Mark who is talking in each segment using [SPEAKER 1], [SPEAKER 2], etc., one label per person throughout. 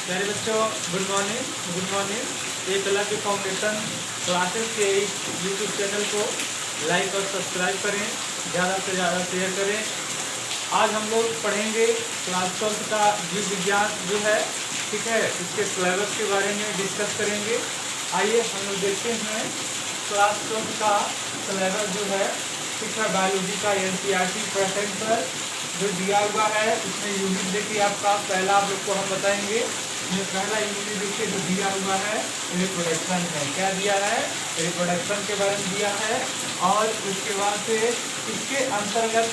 [SPEAKER 1] प्यारे बच्चों, good morning. Good morning. एक कला की फाउंडेशन क्लासेस के यूट्यूब चैनल को लाइक और सब्सक्राइब करें, ज़्यादा से ज़्यादा शेयर करें। आज हम लोग पढ़ेंगे क्लास 12 का जीव विज्ञान जो है, ठीक है, इसके सिलेबस के बारे में डिस्कस करेंगे। आइए हम लोग देखते हैं क्लास 12 का सिलेबस जो है, ठीक है, बायोलॉजी का NCERT पेटेंट पर जो दिया हुआ है। इसमें यूनिट देखिए आपका पहला आप लोग को हम बताएंगे। ये पहला यूनिट देखिए जो दिया हुआ है रिप्रोडक्शन है। क्या दिया है? रिप्रोडक्शन के बारे में दिया है। और उसके बाद से इसके अंतर्गत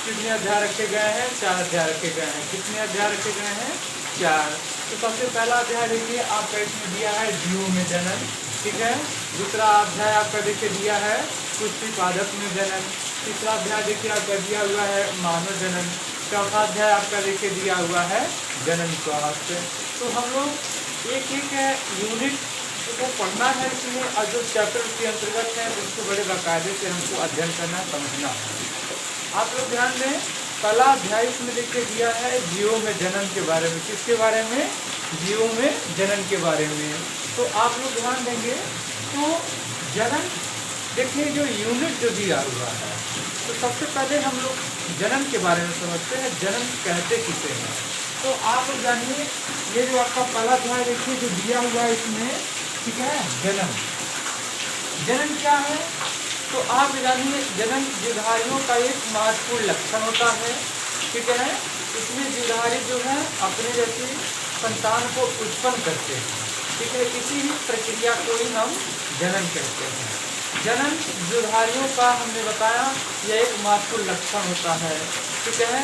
[SPEAKER 1] कितने अध्याय रखे गए हैं? 4 अध्याय रखे गए हैं। कितने अध्याय रखे गए हैं? 4। तो सबसे पहला अध्याय देखिए आपका इसमें दिया है जीवों में जनन, ठीक है। दूसरा अध्याय आपका देखिए दिया है पुष्टि पादप में जनन। तीसरा अध्याय देखिए आपका दिया हुआ है मानव जनन। चौथा अध्याय आपका देखिए दिया हुआ है जनन स्वास्थ्य। तो हम लोग एक एक यूनिट को पढ़ना है इसमें, और जो चैप्टर के अंतर्गत है उसको बड़े बाकायदे से हमको अध्ययन करना, समझना है। आप लोग ध्यान दें, पहला अध्याय इसमें देखिए दिया है जीवों में जनन के बारे में। किसके बारे में? जीवों में जनन के बारे में। तो आप लोग ध्यान देंगे तो जनन देखिए जो यूनिट जो दिया हुआ है, तो सबसे पहले हम लोग जनन के बारे में समझते हैं। जनन कहते किसे हैं? तो आप लोग जानिए, ये जो आपका पहला अध्याय देखिए जो दिया हुआ है इसमें, ठीक है, जनन। जनन क्या है? तो आप जानिए जनन जीवधारियों का एक महत्वपूर्ण लक्षण होता है, ठीक है। इसमें जीवधारी जो है अपने जैसे संतान को उत्पन्न करते हैं, ठीक है। इसी ही प्रक्रिया को ही हम जनन कहते हैं। जनन जीवधारियों का हमने बताया यह एक महत्वपूर्ण लक्षण होता है, ठीक है।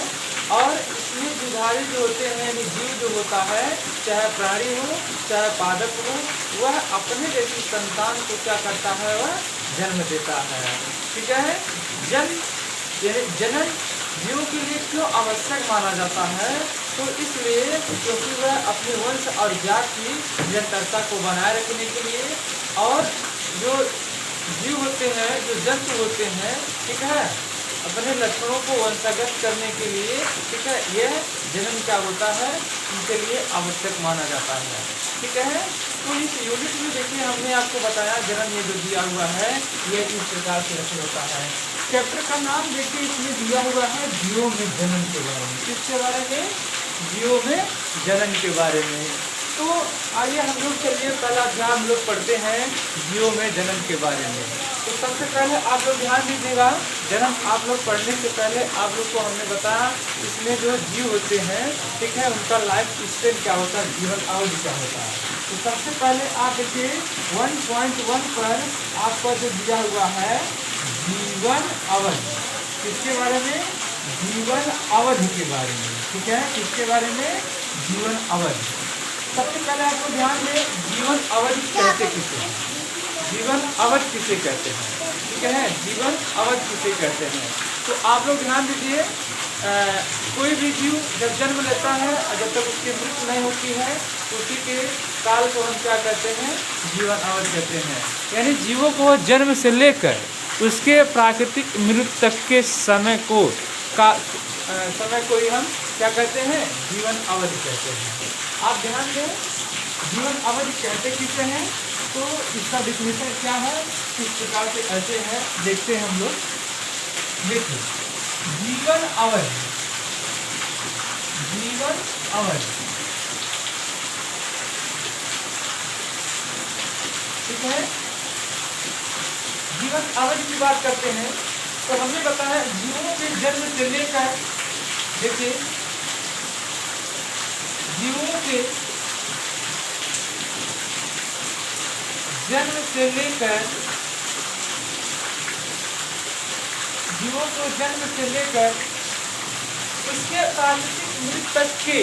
[SPEAKER 1] और इसमें जीवधारी जो होते हैं, यानी जीव जो होता है, चाहे प्राणी हो चाहे पादप हो, वह अपने जैसी संतान को क्या करता है? वह जन्म देता है, ठीक है। जनन जीव के लिए क्यों आवश्यक माना जाता है? तो इसलिए क्योंकि वह अपने वंश और जात की निरंतरता को बनाए रखने के लिए, और जो जीव होते हैं, जो जंतु होते हैं, ठीक है, अपने लक्षणों को वंशागत करने के लिए, ठीक है, यह जनन क्या होता है, इनके लिए आवश्यक माना जाता है, ठीक है। तो इस यूनिट में देखिए हमने आपको बताया जनन ये जो दिया हुआ है ये इस प्रकार से रखा होता है। चैप्टर का नाम देखिए इसमें दिया हुआ है जीवों में जनन के बारे में। किसके बारे में? जीवों में जनन के बारे में। तो आइए हम लोग चलिए पहला अध्याय हम लोग पढ़ते हैं जीवों में जनन के बारे में। तो सबसे पहले आप लोग ध्यान दीजिएगा, जनन आप लोग पढ़ने से पहले आप लोग को हमने बताया इसमें जो जीव होते हैं, ठीक है, उनका लाइफ स्पेन क्या होता है, जीवन अवधि क्या होता है। तो सबसे पहले आप देखिए 1.1 पर आपका जो दिया हुआ है जीवन अवधि। किसके बारे में? जीवन अवधि के बारे में, ठीक है। किसके बारे में? जीवन अवधि। सबसे पहले आपको ध्यान दें जीवन अवधि कहते किसे हैं? जीवन अवधि किसे कहते हैं, ठीक है, जीवन अवधि किसे कहते हैं। तो आप लोग ध्यान दीजिए, कोई भी जीव जब जन्म लेता है और जब तक उसकी मृत्यु नहीं होती है, तो उसी के काल को हम क्या कहते हैं? जीवन अवधि कहते हैं। यानी जीवों को जन्म से लेकर उसके प्राकृतिक मृत्यु तक के समय को ही हम क्या कहते हैं? जीवन अवधि कहते हैं। आप ध्यान दें, जीवन अवधि कहते किसे हैं? तो इसका डिफिनेशन क्या है, किस प्रकार से ऐसे हैं, देखते हैं हम लोग। देखिए जीवन अवधि, जीवन अवधि, ठीक है। जीवन अवधि की बात करते हैं तो हमने बताया जीवों के जन्म से लेकर, देखिए जीवों के जन्म से लेकर, जीवों को जन्म से लेकर उसके प्राकृतिक मृत्यु तक के,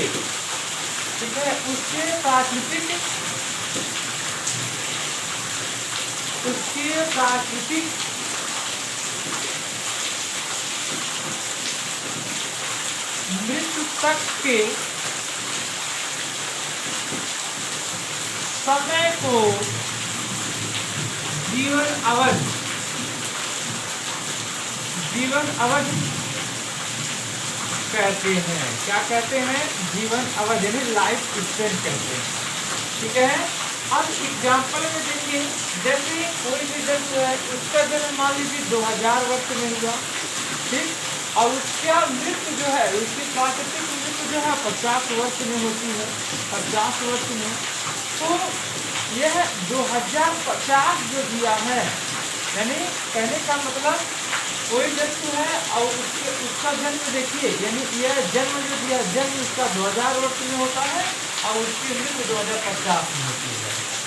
[SPEAKER 1] ठीक है, उसके प्राकृतिक मृत्यु तक के समय को जीवन अवधि, जीवन अवधि कहते हैं। क्या कहते हैं? जीवन अवधि यानी लाइफ स्पेन कहते हैं। ठीक है। अब एग्जाम्पल में देखिए, जैसे कोई भी जंतु है, उसका जन्म मान लीजिए 2000 वर्ष में हुआ, ठीक, और उसका मृत्यु जो है, उसकी प्राकृतिक मृत्यु जो है 50 वर्ष में होती है, 50 वर्ष में। तो यह 2050 जो दिया है, यानी कहने का मतलब कोई जंतु है और उसका जन्म देखिए, यानी यह जन्म जो दिया, जन्म उसका 2000 वर्ष में होता है और उसकी मृत्यु 2050 में होती है।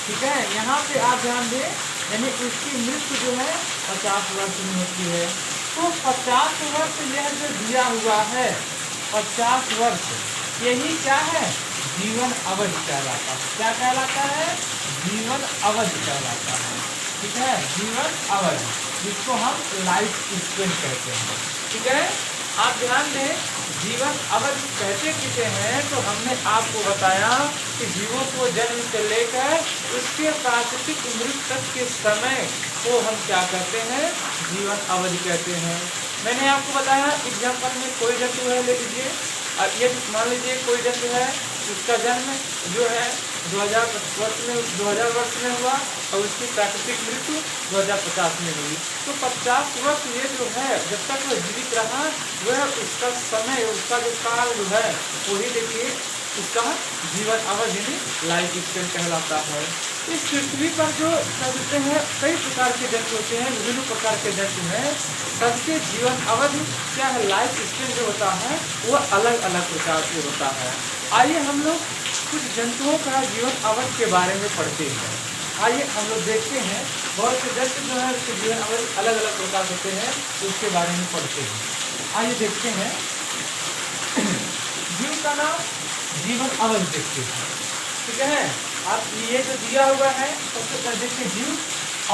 [SPEAKER 1] ठीक है, यहाँ पे आप ध्यान दें, यानी उसकी मृत्यु जो है 50 वर्ष में होती है। तो 50 वर्ष यह जो दिया हुआ है, 50 वर्ष, यही क्या है? जीवन अवधि कहलाता है। क्या कहलाता है? जीवन अवधि कहलाता है। ठीक है, जीवन अवधि, जिसको हम लाइफ स्पेन कहते हैं। ठीक है, आप ध्यान दें, जीवन अवधि कहते किसे हैं? तो हमने आपको बताया कि जीवों को जन्म से लेकर उसके प्राकृतिक मृत्यु तक के समय को हम क्या कहते हैं? जीवन अवधि कहते हैं। मैंने आपको बताया एग्जाम्पल में कोई जंतु है, ले लीजिए, अब ये मान लीजिए कोई जंतु है, उसका जन्म जो है 2000 वर्ष में हुआ और उसकी प्राकृतिक मृत्यु 2050 में हुई। तो 50 वर्ष ये जो है, जब तक वह जीवित रहा, वह उसका समय, उसका जो काल जो है, वही देखिए उसका जीवन अवधि लाइफ स्पेन कहलाता है। इस पृथ्वी पर जो कहते हैं कई प्रकार के जंतु होते हैं, विभिन्न प्रकार के जंतु हैं, सबके जीवन अवधि क्या है? लाइफ स्पेन जो होता है वह अलग अलग प्रकार से होता है। आइए हम लोग कुछ जंतुओं का जीवन अवधि के बारे में पढ़ते हैं। आइए हम लोग देखते हैं, बहुत से जंतु जो है उसके जीवन अवधि अलग अलग प्रकार होते हैं, उसके बारे में पढ़ते हैं। आइए देखते हैं, जीव का नाम, जीवन अवधि देखते हैं। ठीक है, आप ये जो दिया हुआ है, सबसे पहले देखते हैं जीव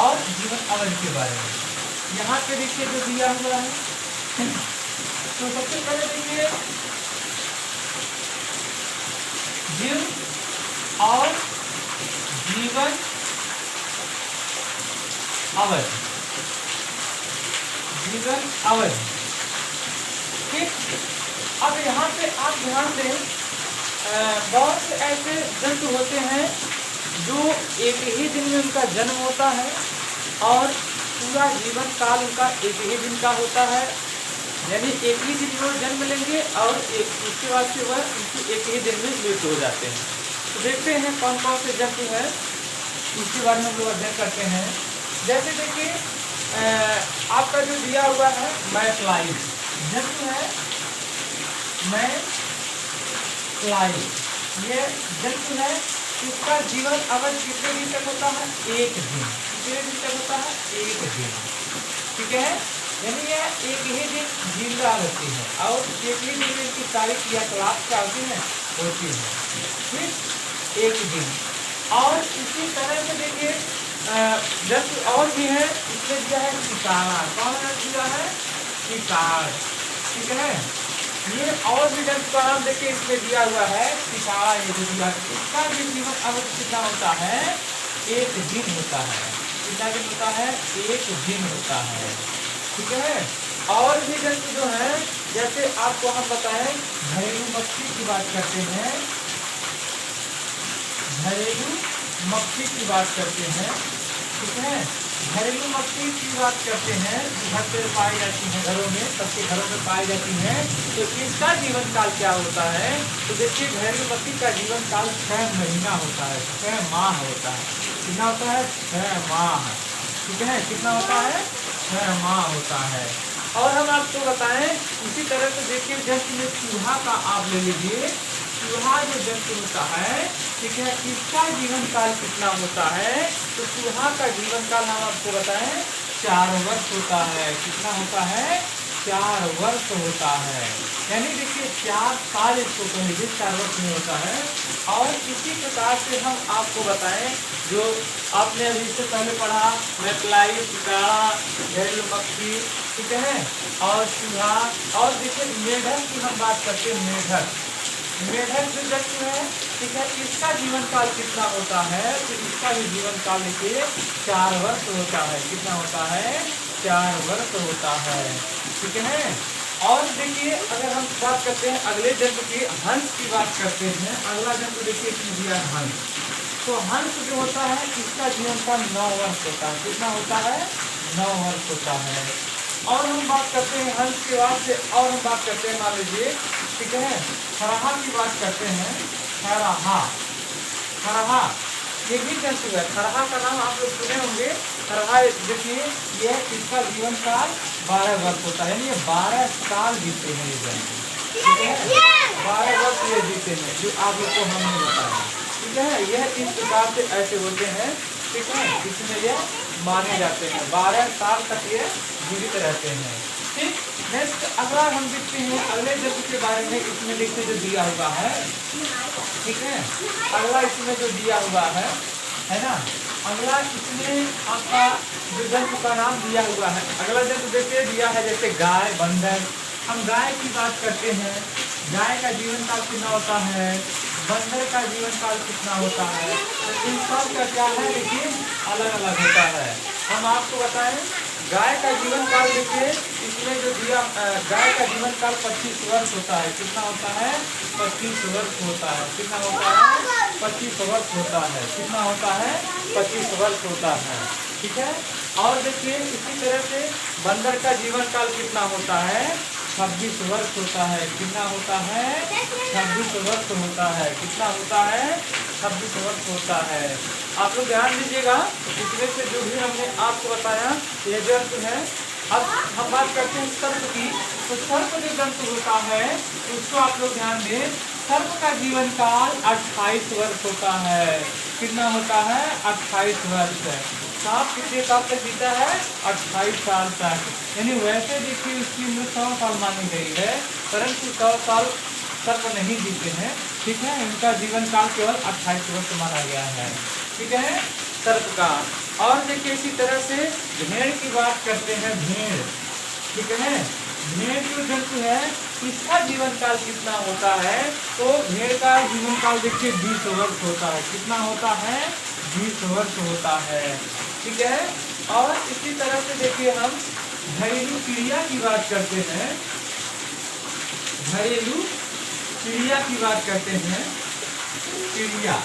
[SPEAKER 1] और जीवन अवधि के बारे में। यहाँ पे देखिए जो दिया हुआ है, तो सबसे पहले देखिए जीव और जीवन अवधि, जीवन अवधि। ठीक, अब यहाँ पे आप ध्यान दें, बहुत से ऐसे जंतु होते हैं जो एक ही दिन में उनका जन्म होता है और पूरा जीवन काल उनका एक ही दिन का होता है, यानी एक ही दिन में वो जन्म लेंगे और उसके बाद से वह उनकी एक ही दिन में मृत्यु हो जाते हैं। तो देखते हैं कौन कौन से जंतु हैं, उसके बारे में हम लोग अध्ययन करते हैं। जैसे देखिए, आपका जो दिया हुआ है मैफ्लाई जंतु है, मैफ्लाई ये जंतु है, इसका जीवन अवधि कितने दिन तक होता है? एक दिन। कितने दिन तक होता है? एक दिन। ठीक है, यानी यह एक ही दिन जिंदा रहती है और एक ही दिन में इसकी सारी क्रियाकलाप क्या होती है? होती है। ठीक, एक दिन। और इसी तरह से देखिए जंतु और भी है, इसमें दिया है शिकारा। कौन दिया है? शिकार। ठीक है, ये और भी जंतु का नाम देखिए इसमें दिया हुआ है शिकारा। ये जो दिया, इसका भी जीवन अवधि कितना होता है? एक दिन होता है। कितना दिन होता है? एक दिन होता है। ठीक है, और भी जंतु जो है, जैसे आपको हम बताएं, घरेलू मक्खी की बात करते हैं, घरेलू मक्खी की बात करते हैं। ठीक है, घरेलू मक्खी की बात करते हैं, घर पे पाई जाती है, घरों में, सबके घरों में पाई जाती है। तो इसका जीवन काल क्या होता है? तो देखिए घरेलू मक्खी का जीवन काल 6 महीना होता है, 6 माह होता है। कितना होता है? 6 माह। ठीक है, कितना होता है? 6 माह होता है। और हम आपको बताएं, इसी तरह से देखिए जंतु में चूहा का आप ले लीजिए, चूहा जो जंतु होता है, ठीक है, इसका जीवन काल कितना होता है? तो चूहा का जीवन काल हम आपको बताएं 4 वर्ष होता है। कितना होता है? 4 वर्ष होता है। यानी देखिए 4 साल इसको कहेंगे, 4 वर्ष में होता है। और इसी प्रकार से हम आपको बताएं, जो आपने अभी इससे पहले पढ़ा, मैफ्लाई, शिकारा, घरेलू मक्खी, ठीक है, और चूहा, और देखिए मेढक की हम बात करते हैं। मेढक, मेढक जो जंतु है, ठीक है, इसका जीवन काल कितना होता है? तो इसका भी जीवन काल देखिए 4 वर्ष होता है। कितना होता है? 4 वर्ष होता है। ठीक है, और देखिए अगर हम बात करते हैं अगले जंतु की, हंस की बात करते हैं। अगला जंतु देखिए इसमें दिया है हंस। तो हंस जो होता है इसका जीवन काल 9 वर्ष होता है। कितना होता है? 9 वर्ष होता है। और हम बात करते हैं हंस के बाद से, और हम बात करते हैं मान लीजिए, ठीक है, खरहा की बात करते हैं। खरहा, खरहा ये भी जंतु है। खरहा का नाम आप लोग सुने होंगे। खरहा देखिए ये इसका जीवन काल 12 वर्ष होता है, यानी ये 12 साल जीते हैं ये जंतु, ठीक है, 12 वर्ष ये जीते हैं, जो आप लोग को हमने बताया, ठीक है। यह इस प्रकार से ऐसे होते हैं, ठीक है, इसमें ये माने जाते हैं, 12 साल तक ये जीवित रहते हैं, ठीक। नेक्स्ट अगला हम देखते हैं अगले जंतु के बारे में। इसमें देखते जो दिया हुआ है, ठीक है, अगला इसमें जो दिया हुआ है ना, अगला इसमें आपका जो जंतु का नाम दिया हुआ है, अगला जंतु देखते दिया है जैसे गाय, बंदर। हम गाय की बात करते हैं, गाय का जीवन काल कितना होता है, बंदर का जीवन काल कितना होता है, तो इन सब का क्या है देखिए अलग अलग होता है। हम आपको बताएं गाय का जीवन काल देखिए इसमें जो दिया, गाय का जीवन काल 25 वर्ष होता है। कितना होता है? 25 वर्ष होता है। कितना होता है? 25 वर्ष होता है। कितना होता है? 25 वर्ष होता है, ठीक है। और देखिए इसी तरह से बंदर का जीवन काल कितना होता है? 26 वर्ष होता है। कितना होता है? 26 वर्ष होता है। कितना होता है? 26 वर्ष होता है। आप लोग ध्यान दीजिएगा, इसमें से जो भी हमने आपको बताया ये जंतु है। अब हम बात करते हैं सर्प की। तो सर्प जो जंतु होता है उसको आप लोग ध्यान दें, सर्प का जीवन काल 28 वर्ष होता है। कितना होता है? 28 वर्ष। सांप कितने साल तक जीता है? 28 साल तक। यानी वैसे देखिए उसकी उम्र 100 साल मानी गई है, परंतु 100 साल सर्प नहीं जीते हैं, ठीक है। इनका जीवन काल केवल 28 वर्ष माना गया है, ठीक है, सर्प का। और देखिए इसी तरह से भेड़ की बात करते हैं। भेड़, ठीक है, भेड़ जो जंतु है इसका जीवन काल कितना होता है? तो भेड़ का जीवन काल देखिए 20 वर्ष होता है। कितना होता है? 20 वर्ष होता है, ठीक है। और इसी तरह से देखिए हम घरेलू चिड़िया की बात करते हैं। घरेलू चिड़िया की बात करते हैं। चिड़िया,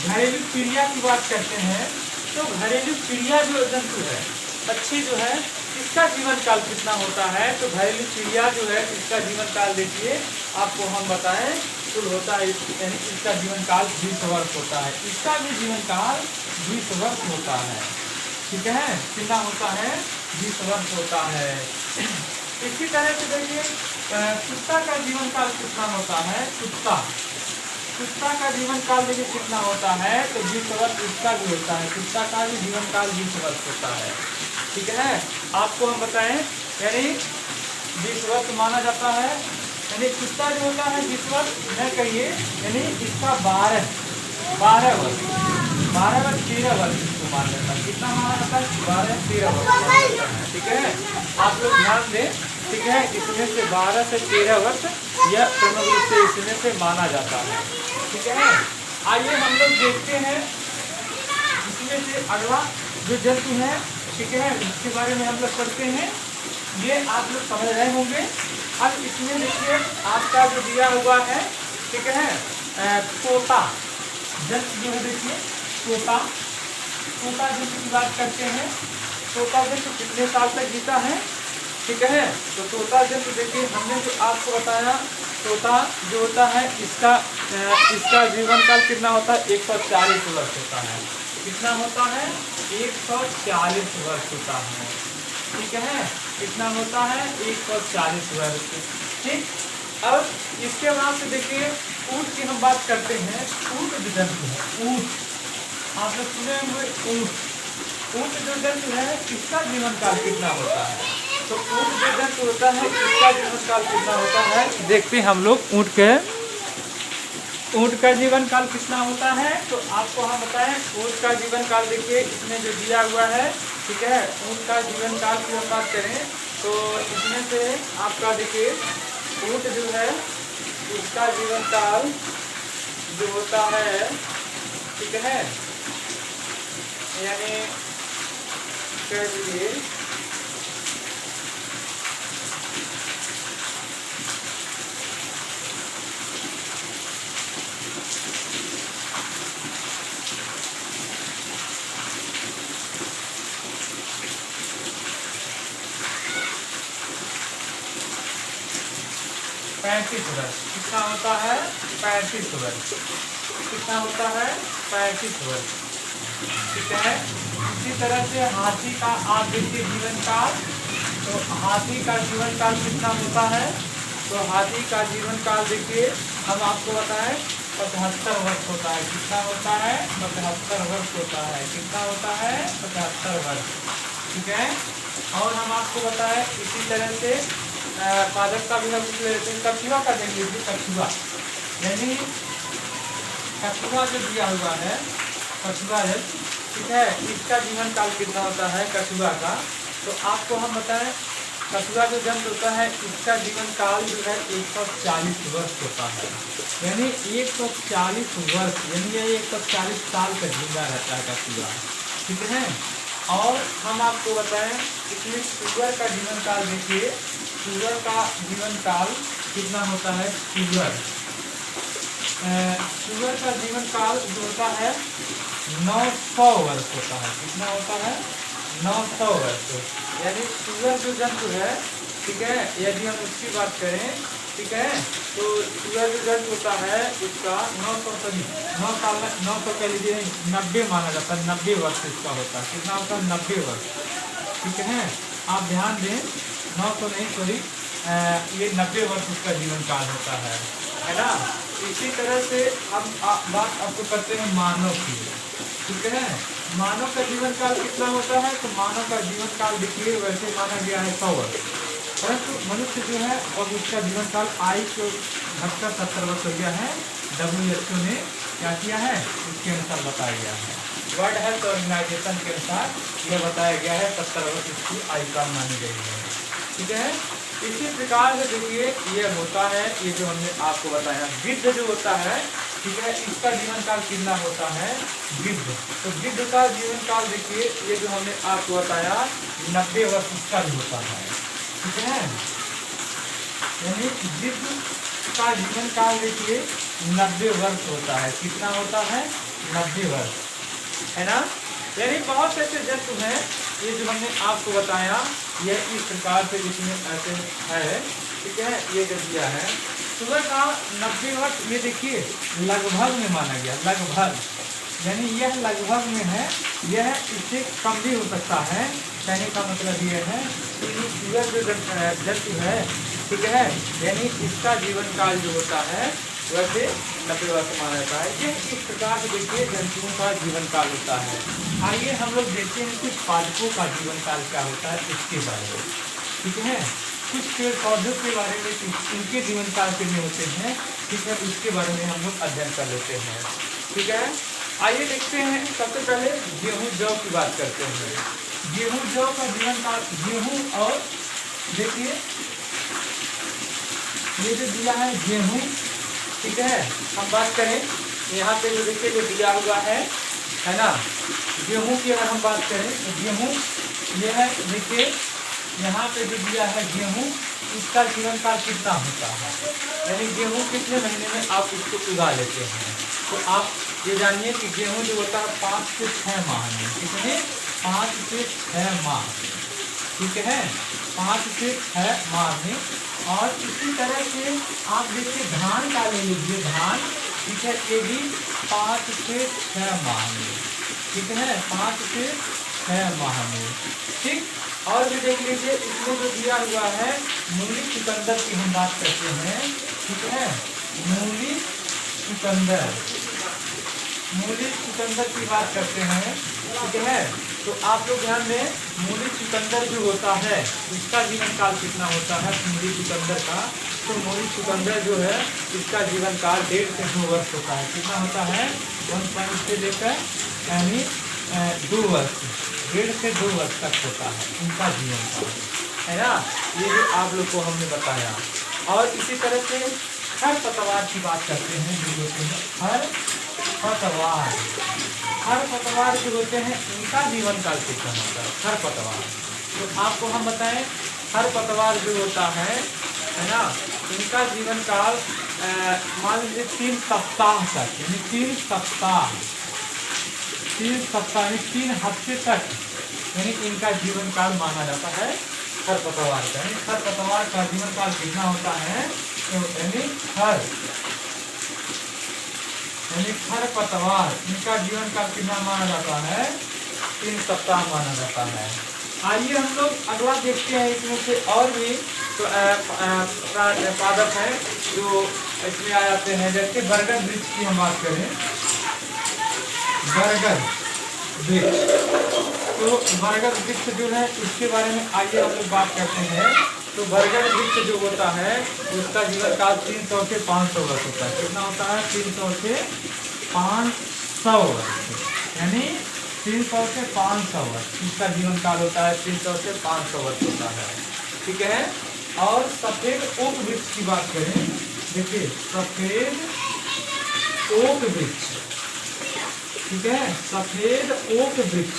[SPEAKER 1] घरेलू चिड़िया की बात करते हैं। तो घरेलू चिड़िया जो जंतु है, पक्षी जो है, इसका जीवन काल कितना होता है? तो घरेलू चिड़िया जो है इसका जीवन काल देखिए आपको हम बताएं कुल होता है, यानी इसका जीवन काल 20 वर्ष होता है। इसका भी जीवन काल 20 वर्ष होता है, ठीक है। कितना होता है? 20 वर्ष होता है। इसी तरह से देखिए कुत्ता का जीवन काल कितना होता है? कुत्ता का जीवन काल देखिए कितना होता है? तो 20 वर्ष इसका भी होता है। कुत्ता का भी जीवन काल 20 वर्ष होता है, ठीक है। आपको हम बताएं यानी 20 वर्ष माना जाता है, यानी कुत्ता जो होता है 20 वर्ष न कहिए, यानी इसका 12 वर्ष 13 वर्ष इसको माना जाता है। कितना माना जाता है? 12-13 वर्ष माना जाता है, ठीक है। आप लोग ध्यान दें, ठीक है, इसमें से 12 से 13 वर्ष यह प्रमुख रूप से इसमें से माना जाता है, ठीक है। आइए हम लोग देखते हैं इसमें से अगला जो जंतु है, ठीक है, इसके बारे में हम लोग पढ़ते हैं। ये आप लोग समझ रहे होंगे। अब इसमें देखिए आपका जो दिया हुआ है, ठीक है, तोता जंतु जो है, देखिए तोता जंतु की बात करते हैं। तोता जंतु कितने साल तक जीता है? ठीक है, तो तोता जंतु देखिए हमने जो आपको बताया, तोता जो होता है इसका जीवन काल कितना होता है? 140 वर्ष होता है। कितना होता है? 140 वर्ष होता है, ठीक है। कितना होता है? 140 वर्ष, ठीक। अब इसके बाद से देखिए ऊँट की हम बात करते हैं। ऊँट जो जंतु है, ऊँट आप लोग सुने हुए, ऊँट जो जंतु है इसका जीवन काल कितना होता है? तो ऊँट जो जंतु होता है इसका जीवन काल कितना होता है? देखते हैं हम लोग ऊँट का जीवन काल कितना होता है। तो आपको हम बताएं ऊँट का जीवन काल देखिए इसमें जो दिया हुआ है, ठीक है। ऊँट का जीवन काल की हम बात करें तो इसमें से आपका देखिए ऊँट जो है इसका जीवन काल जो होता है, ठीक है, यानी कह लीजिए 35 वर्ष। कितना होता है? 35 वर्ष। कितना होता है? 35 वर्ष। ठीक है। इसी तरह से हाथी का आप देखिए जीवन काल, तो हाथी का जीवन काल कितना होता है? तो हाथी का जीवन काल देखिए हम आपको बताएं 75 वर्ष होता है। कितना होता है? 75 वर्ष होता है। कितना होता है? 75 वर्ष। ठीक है। और हम आपको बताएं इसी तरह से पादप का भी हम ले लेते हैं। कछुआ का देख लीजिए। कछुआ यानी कछुआ जो दिया हुआ है, कछुआ है, ठीक है, इसका जीवन काल कितना होता है कछुआ का? तो आपको हम बताएं कछुआ जो जन्म होता है इसका जीवन काल जो है 140 वर्ष होता है। यानी 140 वर्ष, यानी ये 140 साल का जिंदा रहता है कछुआ। ठीक है। और हम आपको बताएं इसमें सुअर का जीवन काल देखिए, सुअर का जीवन काल कितना होता है? सुअर का जीवन काल जो होता है 900 वर्ष होता है। कितना होता है? 900 वर्ष। यानी सुअर जो जंतु है, ठीक है, यदि हम उसकी बात करें, ठीक है, तो सुअर जो जंतु होता है उसका 900 साल में 900 कह लीजिए 90 माना जाता है। 90 वर्ष इसका होता है। कितना होता है? 90 वर्ष। ठीक है। आप ध्यान दें 900 नहीं, सॉरी, ये 90 वर्ष उसका जीवन काल होता है ना। इसी तरह से हम बात आपको करते हैं मानव की। ठीक है। मानव का जीवन काल कितना होता है? तो मानव का जीवन काल देखिए वैसे माना गया है 100 वर्ष, परंतु मनुष्य जो है और उसका जीवन काल आयु घटकर 70 वर्ष हो गया है। WHO ने क्या किया है इसके अनुसार बताया गया है। वर्ल्ड हेल्थ ऑर्गेनाइजेशन के अनुसार यह बताया गया है 70 वर्ष इसकी आयु काल मानी गई है। ठीक है। इसी प्रकार से देखिए ये होता है, ये जो हमने आपको बताया गिद्ध जो होता है, ठीक है, इसका जीवन काल कितना होता है? गिद्ध। तो गिद्ध का जीवन काल देखिए ये जो हमने आपको बताया 90 वर्ष इसका भी होता है। ठीक है। यानी गिद्ध का जीवन काल देखिए 90 वर्ष होता है। कितना होता है? 90 वर्ष, है ना। यानी बहुत ऐसे जंतु हैं ये जो हमने आपको बताया, यह इस प्रकार से इसमें ऐसे है। ठीक है। ये जो दिया है सुबह का 90 वर्ष, ये देखिए लगभग में माना गया, लगभग, यानी यह लगभग में है, यह इससे कम भी हो सकता है। कहने का मतलब ये है कि सुअर जो जंतु है, ठीक है, यानी इसका जीवन काल जो होता है वैसे 90 वर्ष माना जाता है। ये इस प्रकार से देखिए जंतुओं का जीवन काल होता है। आइए हम लोग देखते हैं कुछ पादपों का जीवन काल क्या होता है इसके बारे में। ठीक है। कुछ पेड़ पौधों के बारे में इनके जीवन काल कितने होते हैं, ठीक है, उसके बारे में हम लोग अध्ययन कर लेते हैं। ठीक है। आइए देखते हैं सबसे पहले गेहूं जौ की बात करते हैं। गेहूं जौ का जीवन काल, गेहूं और देखिए ये जो दिया है गेहूं, ठीक है, हम बात करें यहाँ पे जो देखिए जो दिया हुआ है ना, गेहूं की अगर हम बात करें तो गेहूं ये है, देखिए यहाँ पे जो दिया है गेहूं, इसका जीवन काल कितना होता है? यानी गेहूं कितने महीने में आप इसको उगा लेते हैं? तो आप ये जानिए कि गेहूं जो होता है 5 से 6 माह में, कितने? 5 से 6 माह। ठीक है। 5 से 6 माह में। और इसी तरह से आप देखिए धान का ले लीजिए, धान, ठीक है, ये भी 5 से 6 माह में। ठीक है। 5 से 6 माह में। ठीक। और भी देख लीजिए इसमें जो दिया हुआ है मूली चुकंदर की हम बात करते हैं। ठीक है। मूली चुकंदर, मूली चुकंदर की बात करते हैं। ठीक है। तो आप लोग ध्यान दें मूली चुकंदर जो होता है इसका जीवन काल कितना होता है मूली चुकंदर का? तो मूली चुकंदर जो है इसका जीवन काल 1.5 से 2 वर्ष होता है। कितना होता है? 1 से लेकर यानी 2 वर्ष, 1.5 से 2 वर्ष तक होता है इनका जीवन काल, है ना। ये जो आप लोग को हमने बताया। और इसी तरह से खरपतवार की बात करते हैं जो होते हैं खरपतवार। खरपतवार जो होते हैं इनका जीवन काल कितना होता है? खरपतवार, तो आपको हम बताएं खरपतवार जो होता है ना, इनका जीवन काल मान लीजिए 3 सप्ताह तक, यानी 3 सप्ताह, 3 सप्ताह यानी 3 हफ्ते तक, यानी इनका जीवन काल माना जाता है खरपतवार का। यानी खरपतवार का जीवन काल कितना होता है? यानी खरपतवार, इनका जीवन काल कितना माना जाता है? 3 सप्ताह माना जाता है। आइए हम लोग अगला देखते हैं, इसमें से और भी तो पादप है जो इसमें आ जाते हैं। जैसे बरगद वृक्ष की हम बात करें, बरगद वृक्ष, तो बरगद वृक्ष जो है उसके बारे में आइए हम लोग बात करते हैं। तो बरगद वृक्ष जो होता है उसका जीवन काल 300 से 500 वर्ष होता है। कितना होता है? 300 से 500 वर्ष, यानी 300 से 500 वर्ष इसका जीवन काल होता है। 300 से 500 वर्ष होता है, ठीक है। और सफेद ओक वृक्ष की बात करें, देखिए सफेद ओक वृक्ष, ठीक है, सफेद ओक वृक्ष,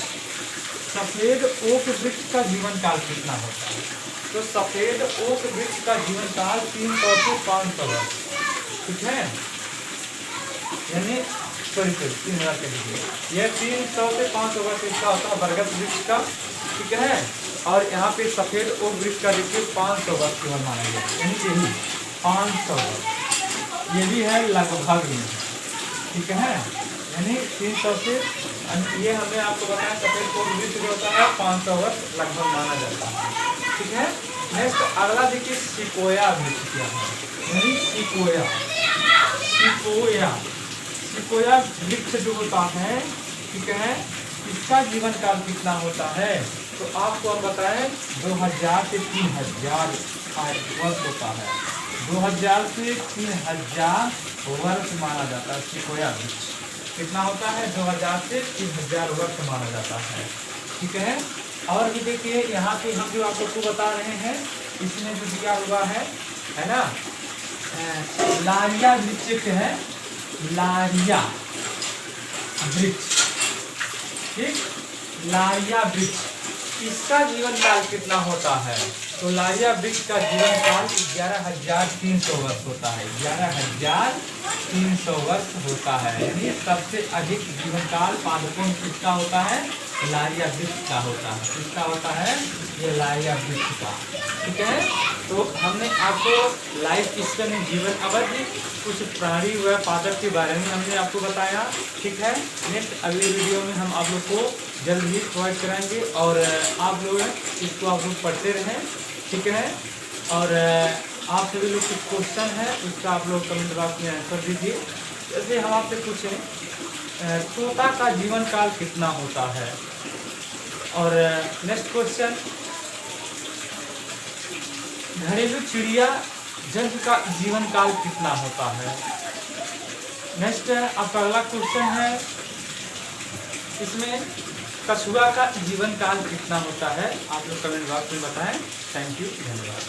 [SPEAKER 1] सफेद ओक वृक्ष का जीवन काल कितना होता है? तो सफेद ओक वृक्ष का जीवन काल 300 से 500 वर्ष, ठीक है, यानी 3000 के लिए यह 300 से 500 वर्ष इसका होता है बरगद वृक्ष का, ठीक है। और यहाँ पे सफेद ओक वृक्ष का देखिए 500 वर्ष जीवन माना गया, यानी यही 500 वर्ष, ये भी है लगभग में, ठीक है, यानी 300 से, ये हमने आपको बताया सफेद ओक वृक्ष जो होता है 500 वर्ष लगभग माना जाता है, ठीक है। नेक्स्ट अगला देखिए सिकोया वृक्ष क्या है, यानी सिकोया, सिकोया, सिकोया वृक्ष जो होता है, ठीक है, इसका जीवन काल कितना होता है? तो आपको हम बताएं 2000 से 3000 वर्ष होता है। 2000 से 3000 वर्ष माना जाता है सिकोया वृक्ष, कितना होता है? 2000 से 3000 वर्ष माना जाता है, ठीक है। और भी देखिए यहाँ पे हम जो आपको बता रहे हैं इसमें जो दिया हुआ है ना, लारिया वृक्ष है, लारिया वृक्ष, ठीक, लारिया वृक्ष, इसका जीवन काल कितना होता है? तो लारिया वृक्ष का जीवन काल 11,300 वर्ष होता है, 11,300 वर्ष होता है, यानी सबसे अधिक जीवन काल पादपों किसका होता है? लारिया वृक्ष का होता है, किसका होता है? ये लारिया वृक्ष का, ठीक है। तो हमने आपको लाइफ किस्म में जीवन अवधि कुछ प्राणी व पादप के बारे में हमने आपको बताया, ठीक है। नेक्स्ट अगले वीडियो में हम आप लोग को जल्द ही प्रोवाइड कराएंगे और आप लोग इसको आप लोग पढ़ते रहें, ठीक है। और आप सभी लोग कुछ क्वेश्चन है उसका आप लोग कमेंट बॉक्स में आंसर दीजिए। जैसे हम आपसे पूछें तोता का जीवन काल कितना होता है? और नेक्स्ट क्वेश्चन, घरेलू चिड़िया जंतु का जीवन काल कितना होता है? नेक्स्ट आपका अगला क्वेश्चन है, इसमें कछुआ का जीवन काल कितना होता है? आप लोग कमेंट बॉक्स में बताएं। थैंक यू, धन्यवाद।